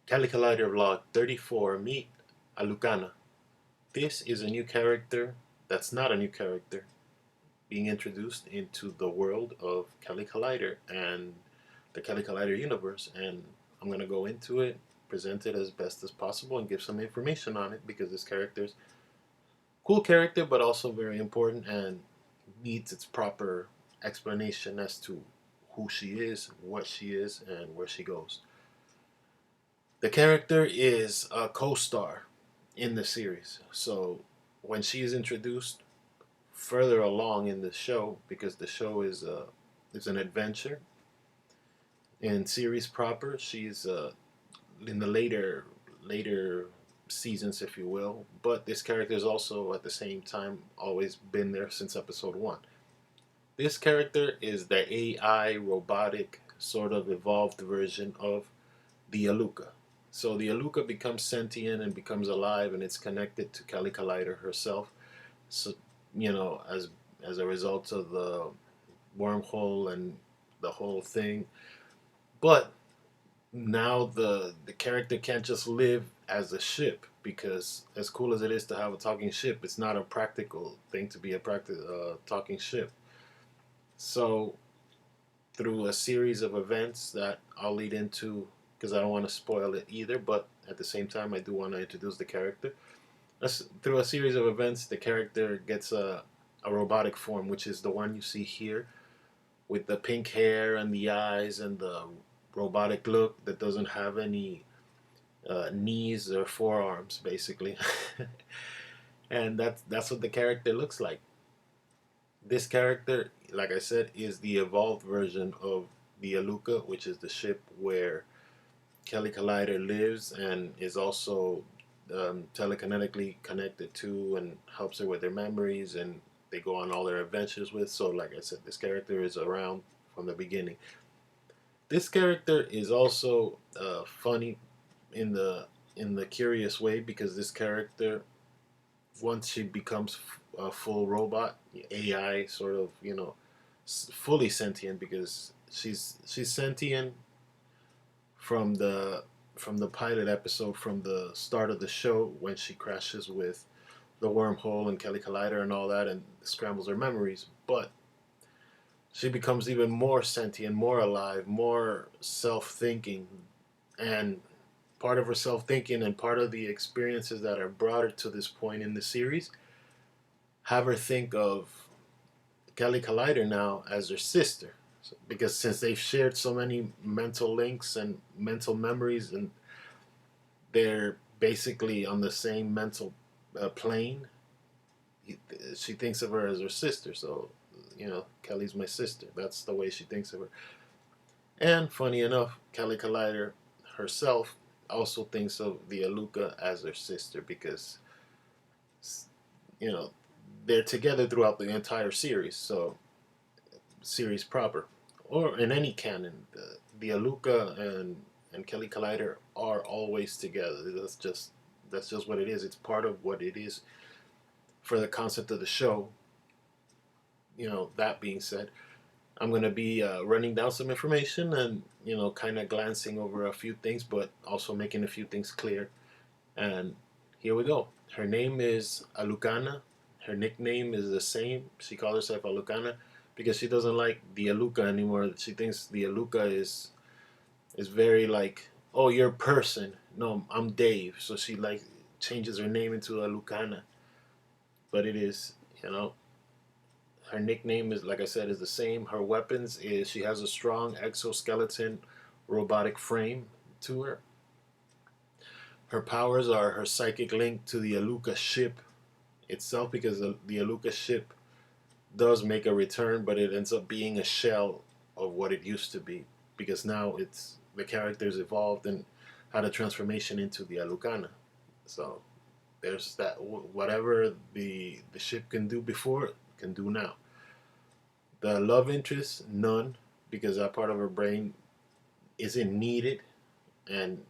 Kelly Colider Vlog 34, Meet Alukana. This is a new character that's not a new character being introduced into the world of Kelly Colider and the Kelly Colider universe. And I'm going to go into it, present it as best as possible, and give some information on it because this character's cool character, but also very important and needs its proper explanation as to who she is, what she is, and where she goes. The character is a co-star in the series. So when she is introduced further along in the show, because the show is an adventure in series proper, she's in the later seasons, if you will. But this character is also at the same time always been there since episode one. This character is the AI robotic sort of evolved version of the Aluka. So the Aluka becomes sentient and becomes alive, and it's connected to Kelly Colider herself. So as a result of the wormhole and the whole thing. But now the character can't just live as a ship because as cool as it is to have a talking ship, it's not a practical thing to be a talking ship. So through a series of events that I'll lead into because I don't want to spoil it either, but at the same time, I do want to introduce the character. Through a series of events, the character gets a robotic form, which is the one you see here, with the pink hair and the eyes and the robotic look that doesn't have any knees or forearms, basically. And that's what the character looks like. This character, like I said, is the evolved version of the Aluka, which is the ship where Kelly Colider lives and is also telekinetically connected to and helps her with their memories, and they go on all their adventures with. So, like I said, this character is around from the beginning. This character is also funny in the curious way because this character, once she becomes a full robot, AI, sort of, fully sentient because she's sentient from the pilot episode, from the start of the show when she crashes with the wormhole and Kelly Collider and all that and scrambles her memories. But she becomes even more sentient, more alive, more self-thinking, and part of her self-thinking and part of the experiences that are brought her to this point in the series have her think of Kelly Collider now as her sister. Because since they've shared so many mental links and mental memories, and they're basically on the same mental plane, she thinks of her as her sister. So, Kelly's my sister. That's the way she thinks of her. And funny enough, Kelly Collider herself also thinks of the Aluka as her sister because, you know, they're together throughout the entire series. So, series proper, or in any canon, the Aluka and Kelly Collider are always together. That's just what it is. It's part of what it is for the concept of the show. That being said, I'm going to be running down some information and kind of glancing over a few things, but also making a few things clear. And here we go. Her name is Alukana. Her nickname is the same. She calls herself Alukana because she doesn't like the Aluka anymore. She thinks the Aluka is very like, oh, you're a person. No, I'm Dave. So she like changes her name into Alukana. But it is, you know, her nickname is, like I said, is the same. Her weapons is she has a strong exoskeleton robotic frame to her. Her powers are her psychic link to the Aluka ship itself, because the Aluka ship does make a return, but it ends up being a shell of what it used to be, because now it's the characters evolved and had a transformation into the Alukana. So there's that. Whatever the ship can do before, can do now. The love interest, none, because that part of her brain isn't needed, and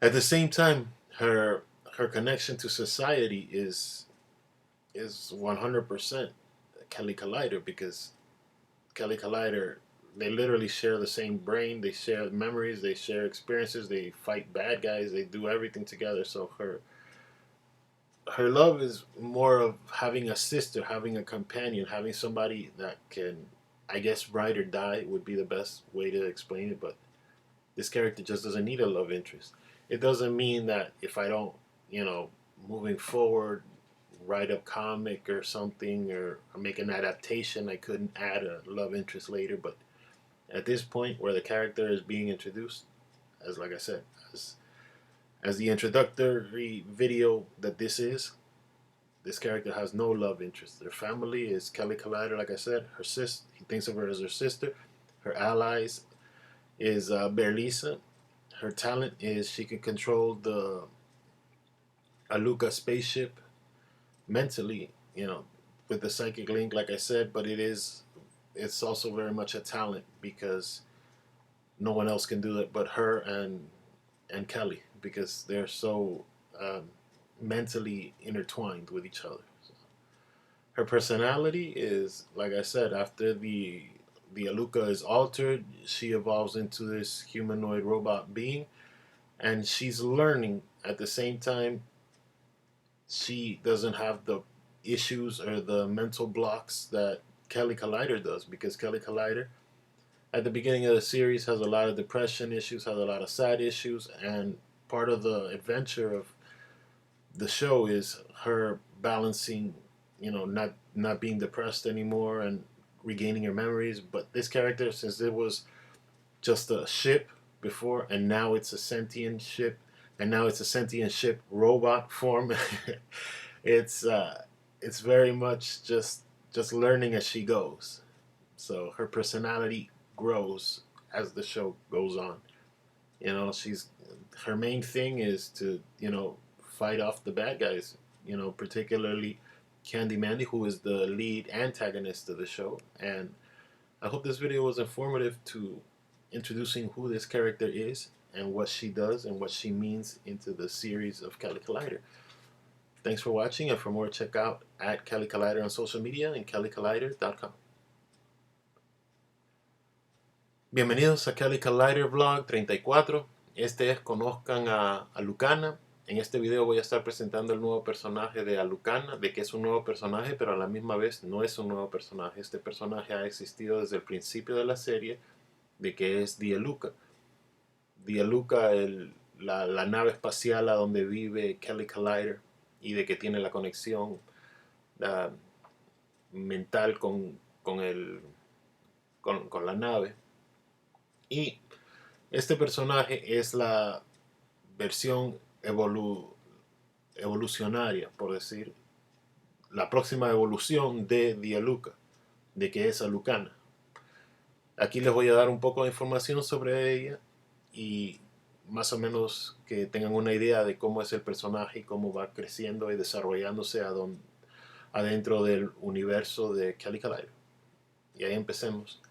at the same time, her connection to society is 100% Kelly Colider, because Kelly Colider they literally share the same brain. They share memories. They share experiences. They fight bad guys. They do everything together. So her love is more of having a sister, having a companion, having somebody that can, I guess, ride or die would be the best way to explain it. But this character just doesn't need a love interest. It doesn't mean that if I don't, you know, moving forward, write a comic or something or make an adaptation, I couldn't add a love interest later. But at this point, where the character is being introduced, as like I said, as the introductory video that this character has no love interest. Their family is Kelly Colider, like I said. Her sis, he thinks of her as her sister. Her allies is Berlisa. Her talent is she can control the Aluka spaceship mentally, you know, with the psychic link, like I said. But it's also very much a talent because no one else can do it but her and Kelly because they're so mentally intertwined with each other. So her personality is, like I said, after the Aluka is altered, she evolves into this humanoid robot being, and she's learning at the same time. She doesn't have the issues or the mental blocks that Kelly Colider does, because Kelly Colider at the beginning of the series has a lot of depression issues, has a lot of sad issues, and part of the adventure of the show is her balancing, you know, not being depressed anymore and regaining her memories. But this character, since it was just a ship before, and now it's a sentient ship, and now it's a sentient ship robot form, it's it's very much just learning as she goes. So her personality grows as the show goes on. You know, her main thing is to, you know, fight off the bad guys. You know, particularly Candy Mandy, who is the lead antagonist of the show. And I hope this video was informative to introducing who this character is and what she does and what she means into the series of Kelly Colider. Thanks for watching, and for more, check out at Kelly Colider on social media and kellycolider.com. Bienvenidos a Kelly Colider Vlog 34. Este es Conozcan a Alukana. En este video voy a estar presentando el nuevo personaje de Alukana, de que es un nuevo personaje, pero a la misma vez no es un nuevo personaje. Este personaje ha existido desde el principio de la serie, de que es The Aluka. The Aluka, la nave espacial a donde vive Kelly Colider, y de que tiene la conexión mental con la nave. Y este personaje es la versión evolucionaria, por decir, la próxima evolución de The Aluka, de que es Alukana. Aquí les voy a dar un poco de información sobre ella y más o menos que tengan una idea de cómo es el personaje y cómo va creciendo y desarrollándose adentro del universo de Kelly Colider. Y ahí empecemos.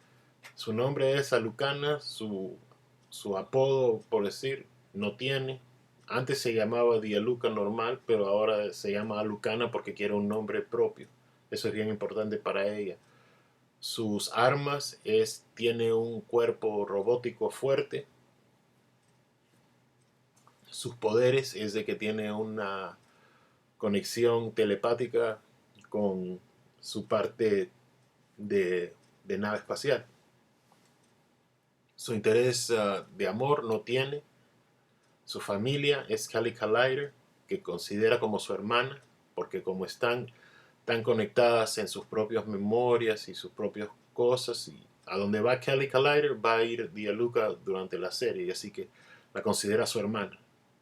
Su nombre es Alukana, su apodo, por decir, no tiene. Antes se llamaba The Aluka normal, pero ahora se llama Alukana porque quiere un nombre propio. Eso es bien importante para ella. Sus armas tiene un cuerpo robótico fuerte. Sus poderes es de que tiene una conexión telepática con su parte de nave espacial. Su interés de amor no tiene. Su familia es Kelly Colider, que considera como su hermana, porque como están tan conectadas en sus propias memorias y sus propias cosas, y a donde va Kelly Colider va a ir The Aluka durante la serie, y así que la considera su hermana.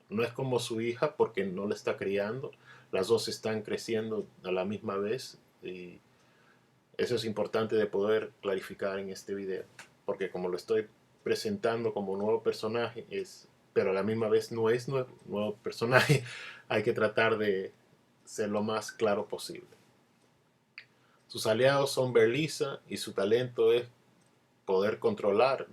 No es como su hija porque no la está criando, las dos están creciendo a la misma vez, y eso es importante de poder clarificar en este video, porque como lo estoy presentando como nuevo personaje, pero a la misma vez no es nuevo personaje, hay que tratar de ser lo más claro posible. Sus aliados son Berlisa, y su talento es poder controlar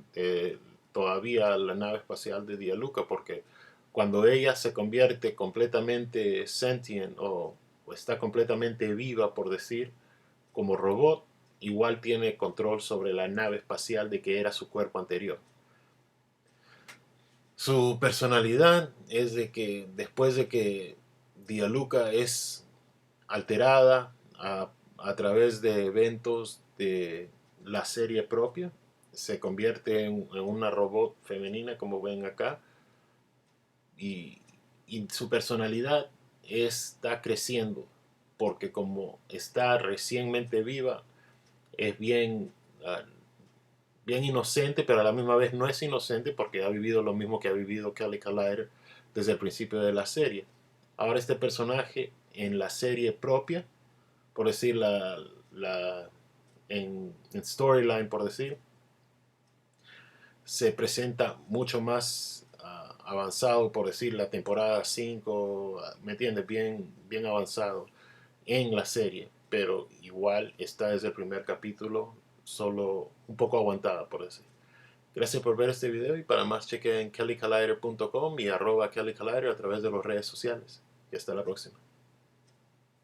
todavía la nave espacial de The Aluka, porque cuando ella se convierte completamente sentient o está completamente viva, por decir, como robot, igual tiene control sobre la nave espacial de que era su cuerpo anterior. Su personalidad es de que después de que Dialuca es alterada a través de eventos de la serie propia, se convierte en una robot femenina, como ven acá, y, y su personalidad está creciendo, porque como está recientemente viva, es bien inocente, pero a la misma vez no es inocente porque ha vivido lo mismo que ha vivido Kelly Colider desde el principio de la serie. Ahora este personaje en la serie propia, por decir en storyline, por decir, se presenta mucho más avanzado, por decir, la temporada 5, ¿me entiendes? Bien avanzado en la serie, pero igual está desde el primer capítulo solo un poco aguantada, por decir. Gracias por ver este video y para más chequen kellycolider.com y @kellycolider a través de las redes sociales. Y hasta la próxima.